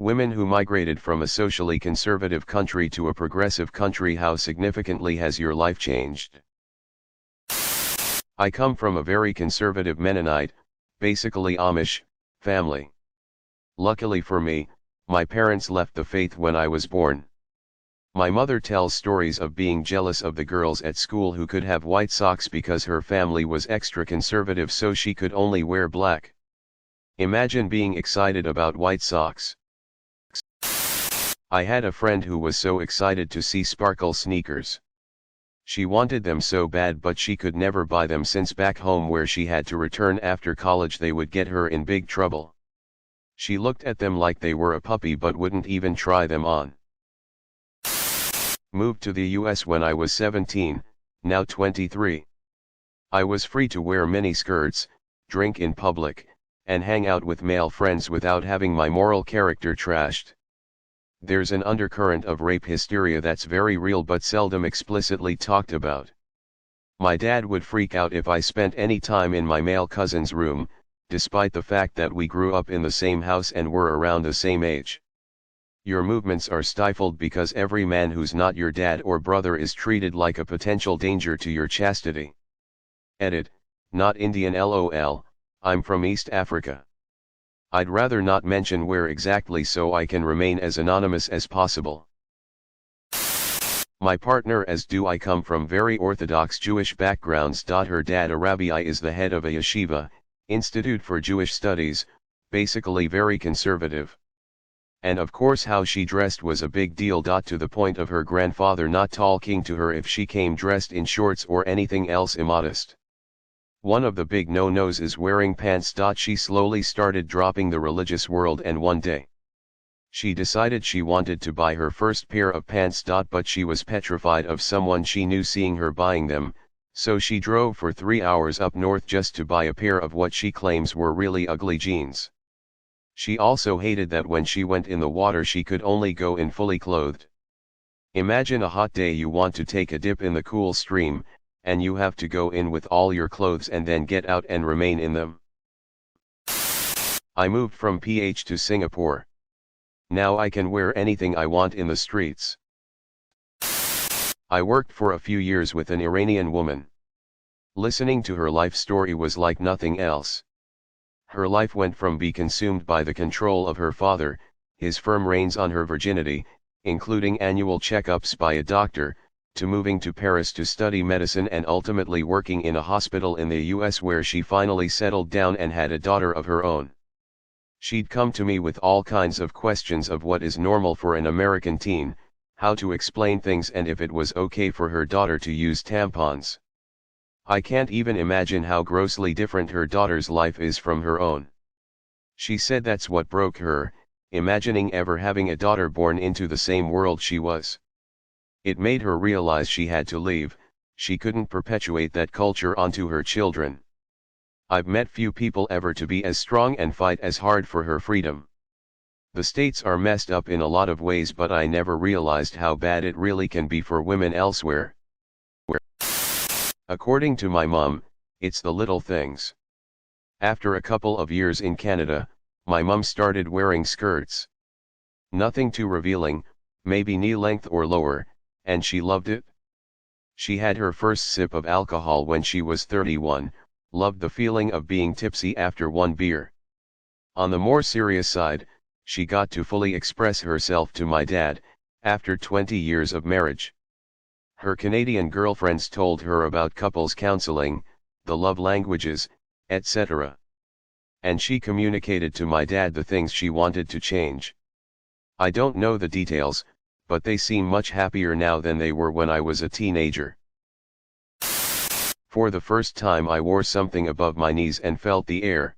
Women who migrated from a socially conservative country to a progressive country, how significantly has your life changed? I come from a very conservative Mennonite, basically Amish, family. Luckily for me, my parents left the faith when I was born. My mother tells stories of being jealous of the girls at school who could have white socks because her family was extra conservative, so she could only wear black. Imagine being excited about white socks. I had a friend who was so excited to see sparkle sneakers. She wanted them so bad, but she could never buy them since back home where she had to return after college they would get her in big trouble. She looked at them like they were a puppy but wouldn't even try them on. Moved to the US when I was 17, now 23. I was free to wear mini skirts, drink in public, and hang out with male friends without having my moral character trashed. There's an undercurrent of rape hysteria that's very real but seldom explicitly talked about. My dad would freak out if I spent any time in my male cousin's room, despite the fact that we grew up in the same house and were around the same age. Your movements are stifled because every man who's not your dad or brother is treated like a potential danger to your chastity. Edit, not Indian LOL, I'm from East Africa. I'd rather not mention where exactly so I can remain as anonymous as possible. My partner, as do I, come from very Orthodox Jewish backgrounds. Her dad, a rabbi, is the head of a yeshiva, Institute for Jewish Studies, basically very conservative. And of course how she dressed was a big deal, to the point of her grandfather not talking to her if she came dressed in shorts or anything else immodest. One of the big no-nos is wearing pants. She slowly started dropping the religious world, and one day she decided she wanted to buy her first pair of pants. But she was petrified of someone she knew seeing her buying them, so she drove for 3 hours up north just to buy a pair of what she claims were really ugly jeans. She also hated that when she went in the water she could only go in fully clothed. Imagine a hot day, you want to take a dip in the cool stream, and you have to go in with all your clothes and then get out and remain in them. I moved from PH to Singapore. Now I can wear anything I want in the streets. I worked for a few years with an Iranian woman. Listening to her life story was like nothing else. Her life went from being consumed by the control of her father, his firm reins on her virginity, including annual checkups by a doctor, to moving to Paris to study medicine and ultimately working in a hospital in the US, where she finally settled down and had a daughter of her own. She'd come to me with all kinds of questions of what is normal for an American teen, how to explain things, and if it was okay for her daughter to use tampons. I can't even imagine how grossly different her daughter's life is from her own. She said that's what broke her, imagining ever having a daughter born into the same world she was. It made her realize she had to leave, she couldn't perpetuate that culture onto her children. I've met few people ever to be as strong and fight as hard for her freedom. The States are messed up in a lot of ways, but I never realized how bad it really can be for women elsewhere. According to my mom, it's the little things. After a couple of years in Canada, my mom started wearing skirts. Nothing too revealing, maybe knee length or lower, and she loved it. She had her first sip of alcohol when she was 31, loved the feeling of being tipsy after one beer. On the more serious side, she got to fully express herself to my dad, after 20 years of marriage. Her Canadian girlfriends told her about couples counseling, the love languages, etc. And she communicated to my dad the things she wanted to change. I don't know the details, but they seem much happier now than they were when I was a teenager. For the first time I wore something above my knees and felt the air.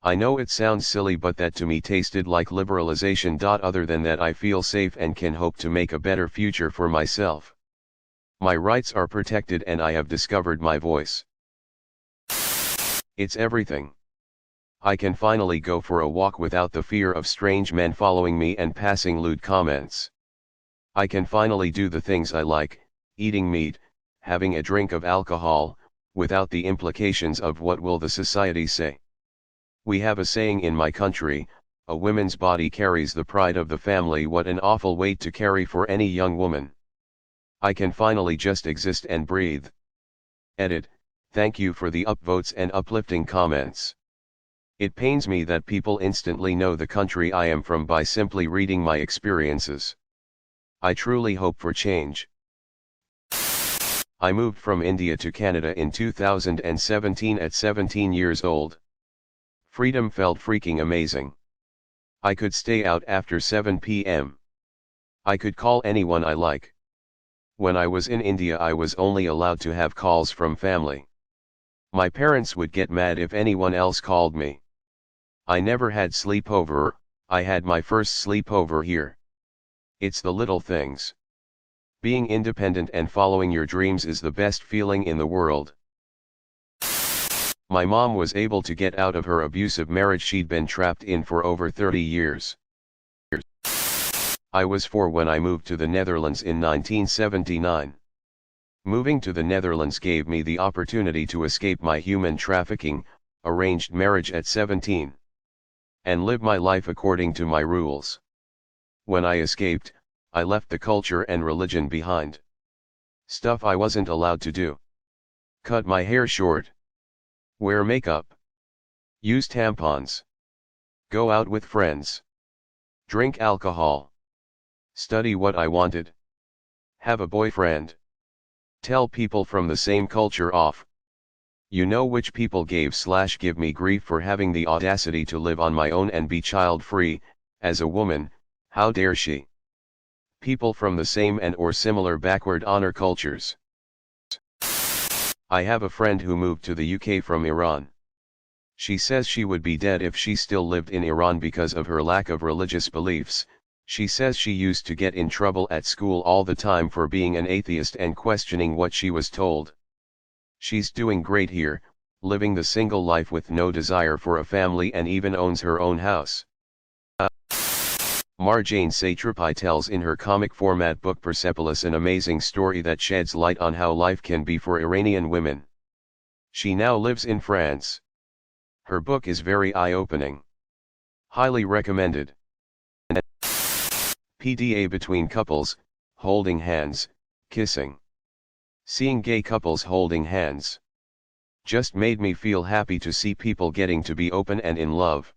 I know it sounds silly, but that to me tasted like liberalization. Other than that, I feel safe and can hope to make a better future for myself. My rights are protected and I have discovered my voice. It's everything. I can finally go for a walk without the fear of strange men following me and passing lewd comments. I can finally do the things I like, eating meat, having a drink of alcohol, without the implications of what will the society say. We have a saying in my country, a woman's body carries the pride of the family. What an awful weight to carry for any young woman. I can finally just exist and breathe. Edit, thank you for the upvotes and uplifting comments. It pains me that people instantly know the country I am from by simply reading my experiences. I truly hope for change. I moved from India to Canada in 2017 at 17 years old. Freedom felt freaking amazing. I could stay out after 7 p.m. I could call anyone I like. When I was in India, I was only allowed to have calls from family. My parents would get mad if anyone else called me. I never had sleepover. I had my first sleepover here. It's the little things. Being independent and following your dreams is the best feeling in the world. My mom was able to get out of her abusive marriage she'd been trapped in for over 30 years. I was 4 when I moved to the Netherlands in 1979. Moving to the Netherlands gave me the opportunity to escape my human trafficking, arranged marriage at 17. And live my life according to my rules. When I escaped, I left the culture and religion behind. Stuff I wasn't allowed to do. Cut my hair short. Wear makeup. Use tampons. Go out with friends. Drink alcohol. Study what I wanted. Have a boyfriend. Tell people from the same culture off. You know which people give me grief for having the audacity to live on my own and be child-free. As a woman, how dare she? People from the same and or similar backward honor cultures. I have a friend who moved to the UK from Iran. She says she would be dead if she still lived in Iran because of her lack of religious beliefs. She says she used to get in trouble at school all the time for being an atheist and questioning what she was told. She's doing great here, living the single life with no desire for a family and even owns her own house. Marjane Satrapi tells in her comic format book Persepolis an amazing story that sheds light on how life can be for Iranian women. She now lives in France. Her book is very eye-opening. Highly recommended. PDA between couples, holding hands, kissing. Seeing gay couples holding hands just made me feel happy to see people getting to be open and in love.